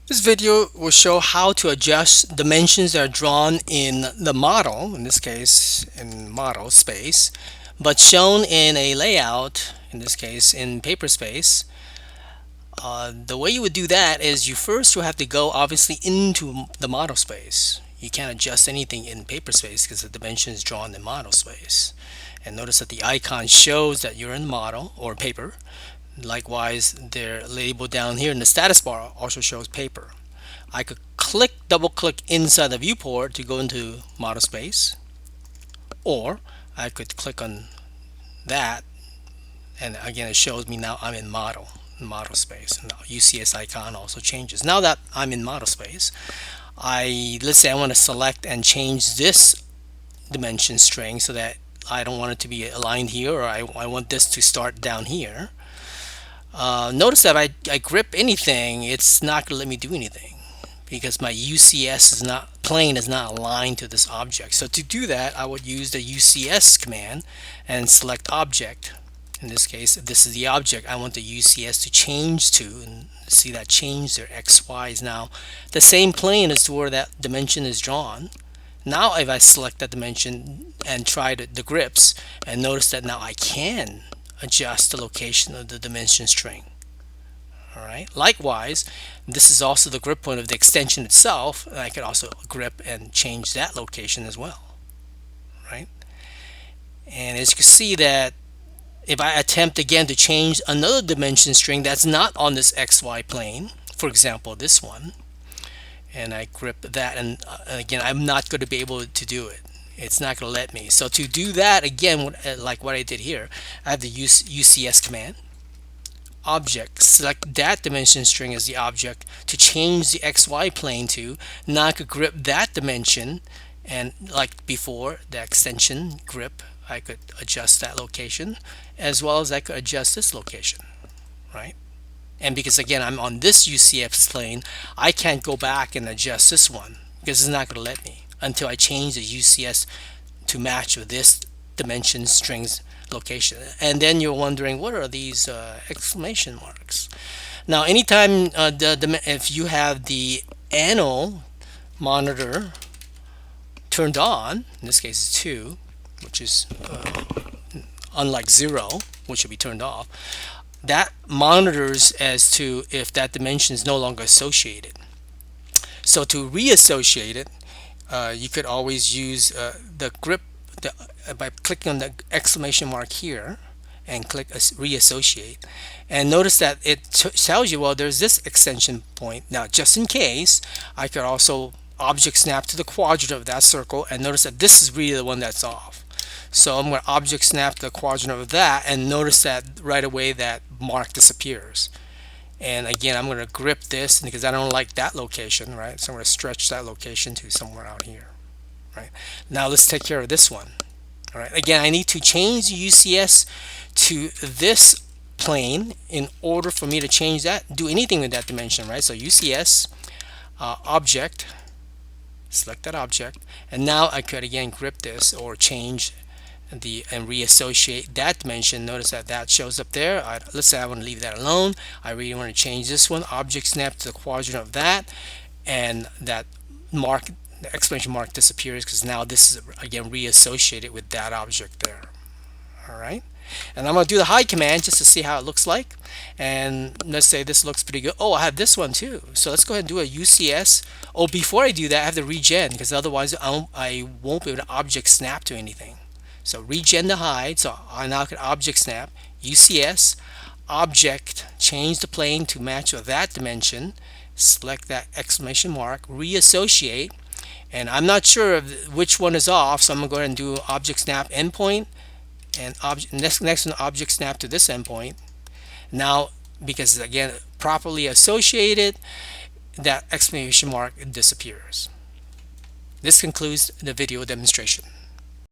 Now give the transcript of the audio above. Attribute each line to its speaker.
Speaker 1: This video will show how to adjust dimensions that are drawn in the model, in this case in model space, but shown in a layout, in this case in paper space. The way you would do that is you first will have to go obviously into the model space. You can't adjust anything in paper space because the dimension is drawn in model space. And notice that the icon shows that you're in model or paper. Likewise, their label down here in the status bar also shows paper. I could double click inside the viewport to go into model space, or I could click on that, and again it shows me now I'm in model space. Now UCS icon also changes. Now that I'm in model space, let's say I want to select and change this dimension string so that I don't want it to be aligned here, or I want this to start down here. Notice that I grip anything, it's not going to let me do anything because my UCS plane is not aligned to this object. So to do that, I would use the UCS command and select object. In this case, if this is the object I want the UCS to change to, and see that change there, XY is now the same plane as to where that dimension is drawn. Now if I select that dimension and try the grips, and notice that now I can adjust the location of the dimension string. Alright, likewise, this is also the grip point of the extension itself, and I can also grip and change that location as well. Right? And as you can see that if I attempt again to change another dimension string that's not on this XY plane, for example this one, and I grip that, and again I'm not going to be able to do it. It's not going to let me. So to do that again, like what I did here, I have the UCS command, object, select that dimension string as the object to change the XY plane to. Now I could grip that dimension, and like before, the extension grip, I could adjust that location as well as I could adjust this location, right? And because again I'm on this UCS plane, I can't go back and adjust this one because it's not going to let me until I change the UCS to match with this dimension strings location. And then you're wondering, what are these exclamation marks? Now anytime if you have the anal monitor turned on, in this case it's 2, which is unlike 0, which should be turned off, that monitors as to if that dimension is no longer associated. So to reassociate it, you could always use the grip by clicking on the exclamation mark here and click reassociate, and notice that it tells you, well, there's this extension point. Now just in case, I could also object snap to the quadrant of that circle, and notice that this is really the one that's off. So I'm going to object snap to the quadrant of that, and notice that right away that mark disappears. And again, I'm going to grip this because I don't like that location, right? So I'm going to stretch that location to somewhere out here, right? Now let's take care of this one. All right. Again, I need to change the UCS to this plane in order for me to change that, do anything with that dimension, right? So UCS object, select that object, and now I could again grip this or change and reassociate that dimension. Notice that that shows up there. Let's say I want to leave that alone. I really want to change this one. Object snap to the quadrant of that, and that mark, the exclamation mark, disappears because now this is again reassociated with that object there. All right. And I'm going to do the hide command just to see how it looks like. And let's say this looks pretty good. Oh, I have this one too. So let's go ahead and do a UCS. Oh, before I do that, I have to regen because otherwise I won't be able to object snap to anything. So regen to hide. So I now can object snap, UCS, object, change the plane to match with that dimension, select that exclamation mark, reassociate, and I'm not sure of which one is off, so I'm going to go ahead and do object snap endpoint, and next one object snap to this endpoint. Now, because again properly associated, that exclamation mark disappears. This concludes the video demonstration.